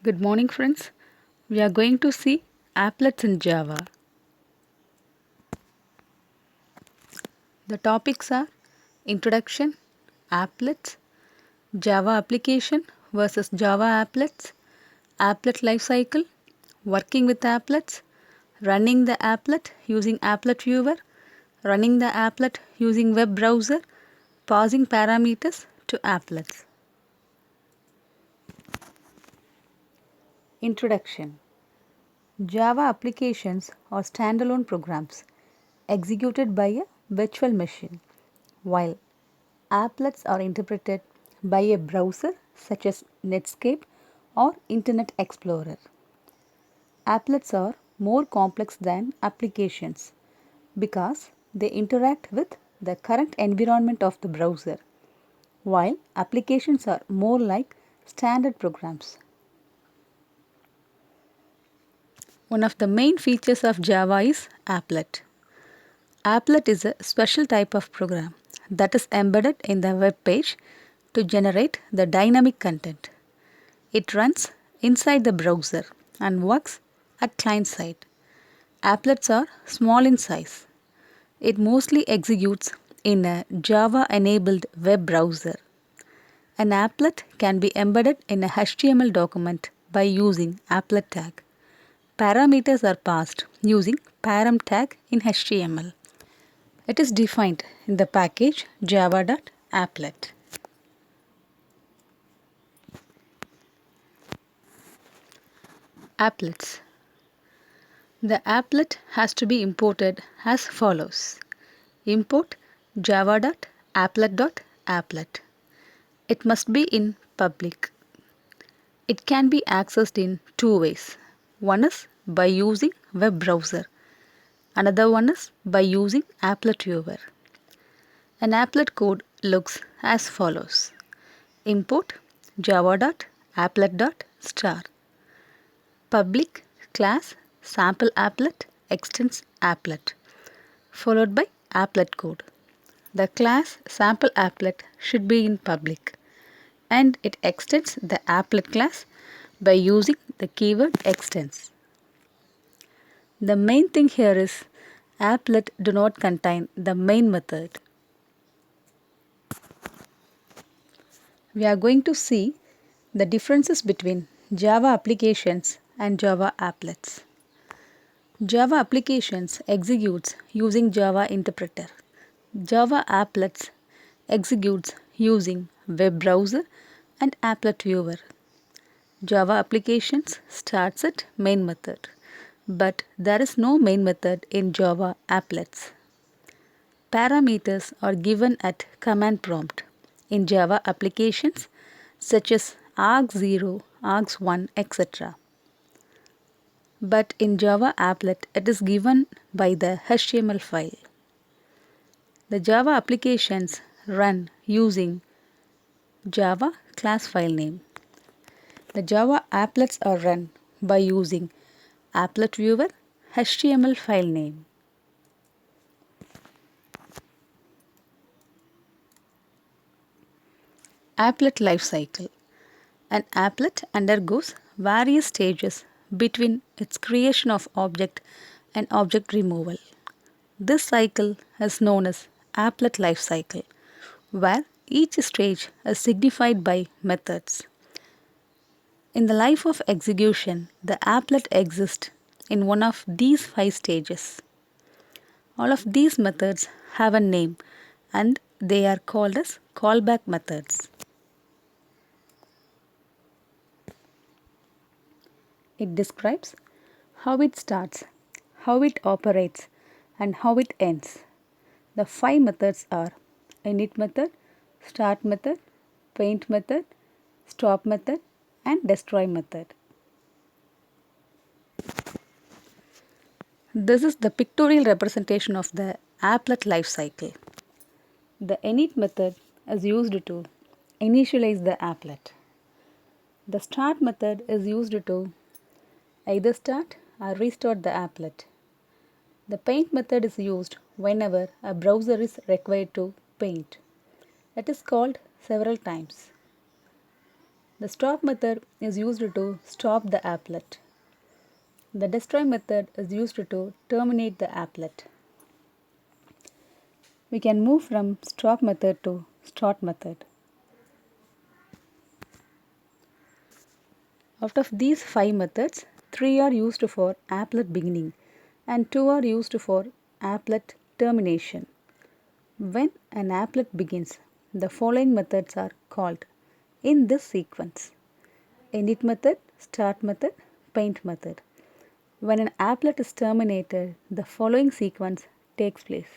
Good morning, friends. We are going to see applets in Java. The topics are Introduction, Applets, Java application versus Java applets, applet lifecycle, working with applets, running the applet using applet viewer, running the applet using web browser, passing parameters to applets. Introduction. Java applications are standalone programs executed by a virtual machine, while applets are interpreted by a browser such as Netscape or Internet Explorer. Applets are more complex than applications because they interact with the current environment of the browser, while applications are more like standard programs. One of the main features of Java is applet. Applet is a special type of program that is embedded in the web page to generate the dynamic content. It runs inside the browser and works at client side. Applets are small in size. It mostly executes in a Java enabled web browser. An applet can be embedded in a HTML document by using applet tag. Parameters are passed using param tag in HTML. It is defined in the package java.applet. Applets. The applet has to be imported as follows. Import java.applet.applet. It must be in public. It can be accessed in two ways. One is by using web browser. Another one is by using applet viewer. An applet code looks as follows. Import java.applet.star. Public class sample applet extends applet followed by applet code. The class sample applet should be in public and it extends the applet class by using the keyword extends. The main thing here is applet do not contain the main method. We are going to see the differences between Java applications and Java applets. Java applications executes using Java interpreter. Java applets executes using web browser and applet viewer. Java applications starts at main method, but there is no main method in Java applets. Parameters are given at command prompt in Java applications such as arg0, args1, etc. But in Java applet it is given by the HTML file. The Java applications run using Java class file name. The Java applets are run by using applet viewer HTML file name. Applet lifecycle. An applet undergoes various stages between its creation of object and object removal. This cycle is known as applet lifecycle, where each stage is signified by methods. In the life of execution, the applet exists in one of these 5 stages. All of these methods have a name and they are called as callback methods. It describes how it starts, how it operates, and how it ends. The 5 methods are init method, start method, paint method, stop method, and destroy method. This is the pictorial representation of the applet lifecycle. The init method is used to initialize the applet. The start method is used to either start or restart the applet. The paint method is used whenever a browser is required to paint. It is called several times. The stop method is used to stop the applet. The destroy method is used to terminate the applet. We can move from stop method to start method. Out of these 5 methods, 3 are used for applet beginning and 2 are used for applet termination. When an applet begins, the following methods are called in this sequence: init method, start method, paint method. When an applet is terminated, the following sequence takes place: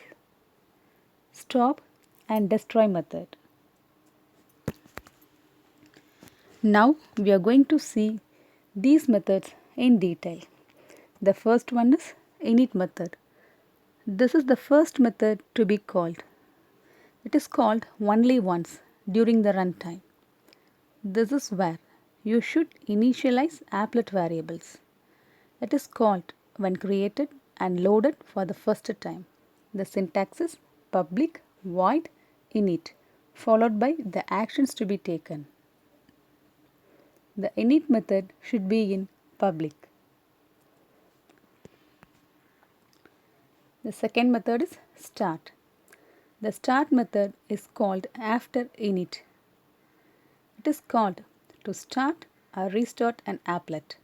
stop and destroy method. Now we are going to see these methods in detail. The first one is init method. This is the first method to be called. It is called only once during the runtime. This is where you should initialize applet variables. It is called when created and loaded for the first time. The syntax is public void init followed by the actions to be taken. The init method should be in public. The second method is start. The start method is called after init. It is called to start or restart an applet.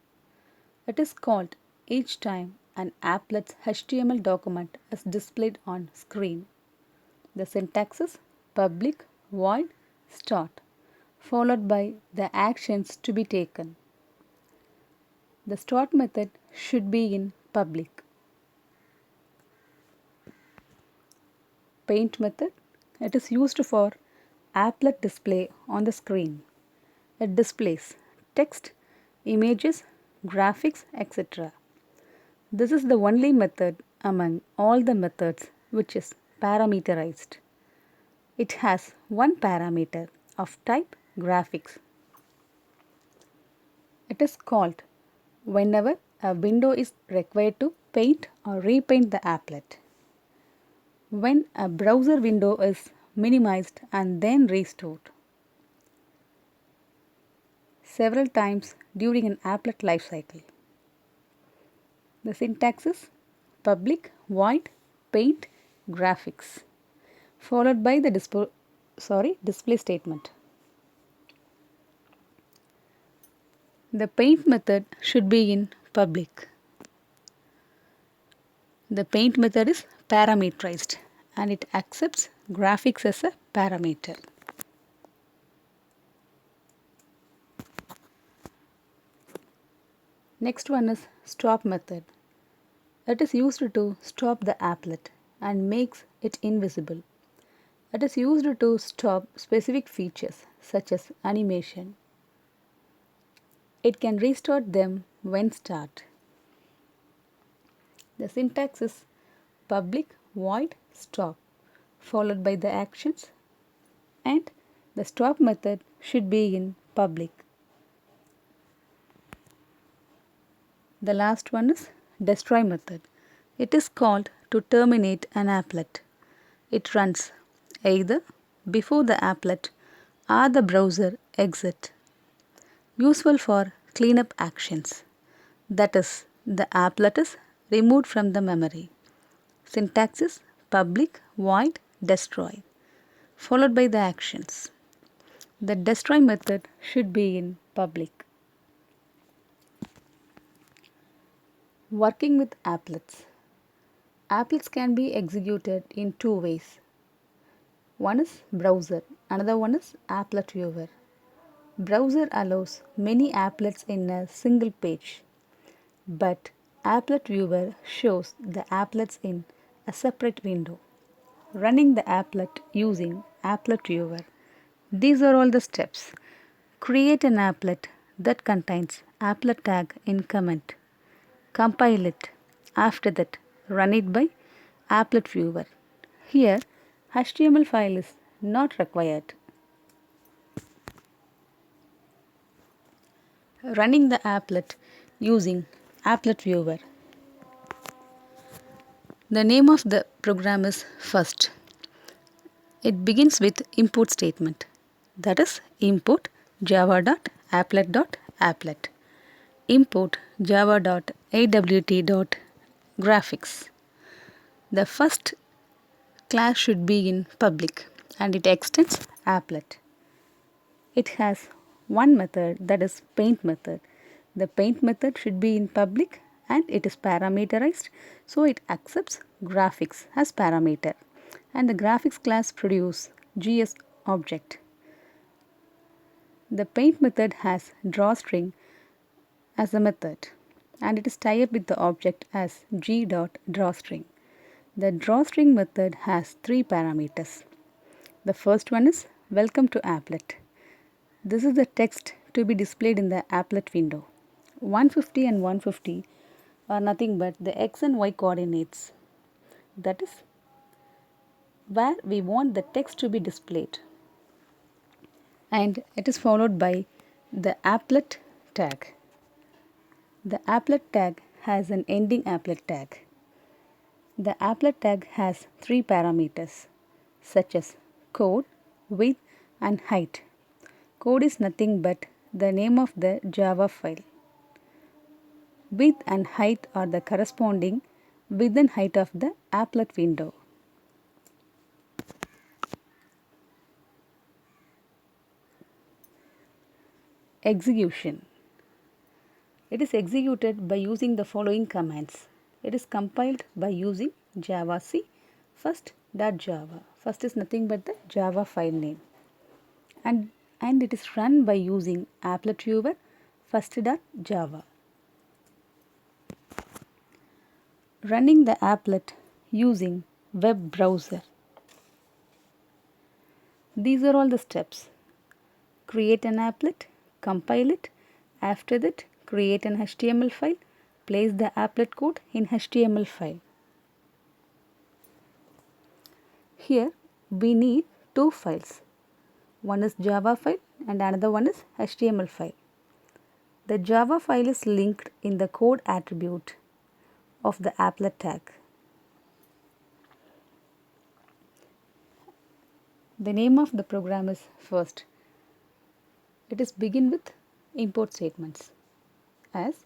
It is called each time an applet's HTML document is displayed on screen. The syntax is public void start followed by the actions to be taken. The start method should be in public. Paint method. It is used for applet display on the screen. It displays text, images, graphics, etc. This is the only method among all the methods which is parameterized. It has one parameter of type graphics. It is called whenever a window is required to paint or repaint the applet. When a browser window is minimized and then restored. Several times during an applet lifecycle. The syntax is public void paint graphics followed by the display statement. The paint method should be in public. The paint method is parameterized and it accepts graphics as a parameter. Next one is stop method. It is used to stop the applet and makes it invisible. It is used to stop specific features such as animation. It can restart them when start. The syntax is public void stop followed by the actions and the stop method should be in public. The last one is destroy method. It is called to terminate an applet. It runs either before the applet or the browser exit. Useful for cleanup actions. That is, the applet is removed from the memory. Syntax is public void destroy followed by the actions. The destroy method should be in public. Working with applets. Applets can be executed in two ways. One is browser, another one is applet viewer. Browser allows many applets in a single page, but applet viewer shows the applets in a separate window. Running the applet using applet viewer. These are all the steps. Create an applet that contains applet tag in comment. Compile it. After that, run it by applet viewer. Here, HTML file is not required. Running the applet using applet viewer. The name of the program is first. It begins with import statement, that is import java.applet. applet.applet. Import java.awt.graphics. The first class should be in public and it extends applet. It has one method, that is paint method. The paint method should be in public and it is parameterized, so it accepts graphics as parameter. And the graphics class produce GS object. The paint method has drawString as a method and it is tied up with the object as g.drawString. The drawString method has three parameters. The first one is welcome to applet. This is the text to be displayed in the applet window. 150 and 150 are nothing but the x and y coordinates. That is where we want the text to be displayed. And it is followed by the applet tag. The applet tag has an ending applet tag. The applet tag has three parameters such as code, width and height. Code is nothing but the name of the Java file. Width and height are the corresponding width and height of the applet window. Execution. It is executed by using the following commands. It is compiled by using javac first.java. First is nothing but the Java file name. And it is run by using APPLETVIEWER first.java. Running the applet using web browser. These are all the steps. Create an applet, compile it. After that, create an HTML file, place the applet code in HTML file. Here we need two files. One is Java file and another one is HTML file. The Java file is linked in the code attribute of the applet tag. The name of the program is first. It is begin with import statements as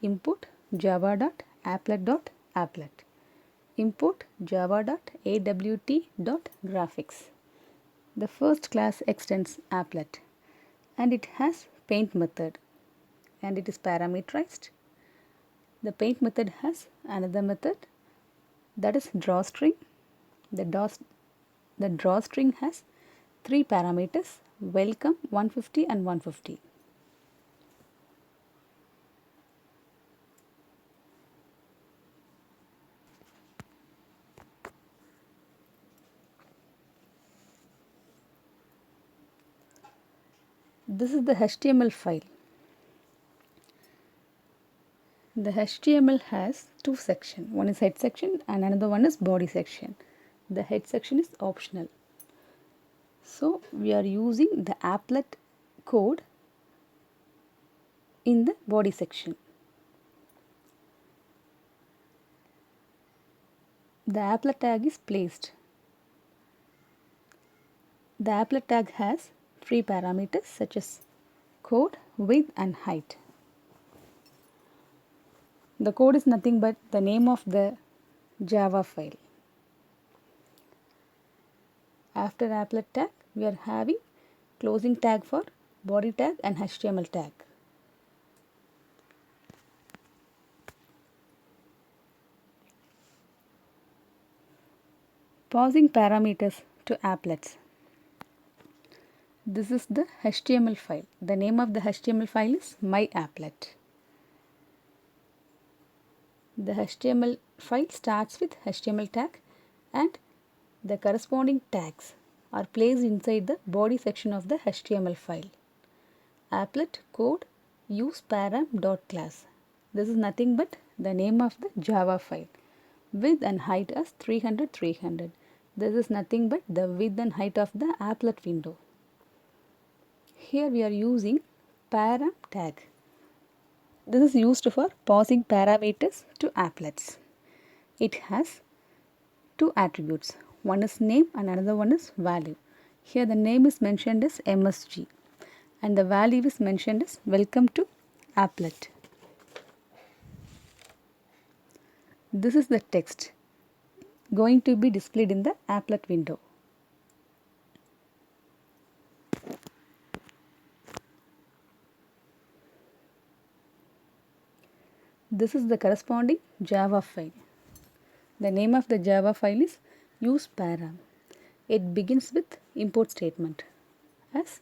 import java.applet.applet, import java.awt.graphics. The first class extends applet and it has paint method and it is parameterized. The paint method has another method, that is drawString. The drawString has three parameters, welcome, 150 and 150. This is the HTML file. The HTML has two sections. One is head section and another one is body section. The head section is optional. So we are using the applet code in the body section. The applet tag is placed. The applet tag has three parameters such as code, width and height. The code is nothing but the name of the Java file. After applet tag, we are having closing tag for body tag and HTML tag. Pausing parameters to applets. This is the HTML file. The name of the HTML file is myapplet. The HTML file starts with HTML tag and the corresponding tags are placed inside the body section of the HTML file. Applet code use param.class. This is nothing but the name of the Java file. Width and height as 300 300. This is nothing but the width and height of the applet window. Here we are using param tag. This is used for passing parameters to applets. It has two attributes. One is name and another one is value. Here the name is mentioned as MSG and the value is mentioned as welcome to applet. This is the text going to be displayed in the applet window. This is the corresponding Java file. The name of the Java file is useParam. It begins with import statement as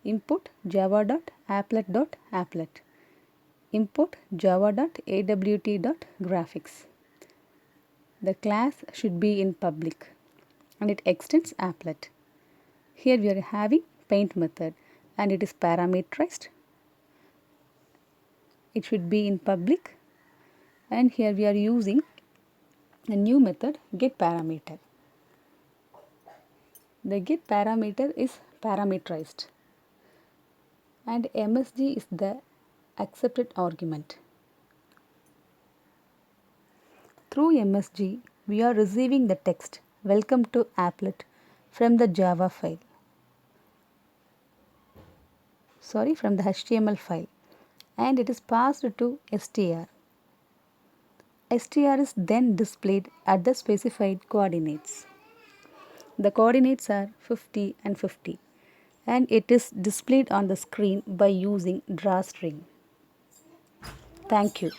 import java.applet.applet, import java.awt.graphics. The class should be in public and it extends applet. Here we are having paint method and it is parameterized. It should be in public, and here we are using a new method getParameter. The getParameter is parameterized and MSG is the accepted argument. Through MSG, we are receiving the text welcome to applet from the Java file. From the HTML file, and it is passed to str. str is then displayed at the specified coordinates. The coordinates are 50 and 50, and it is displayed on the screen by using drawString. Thank you.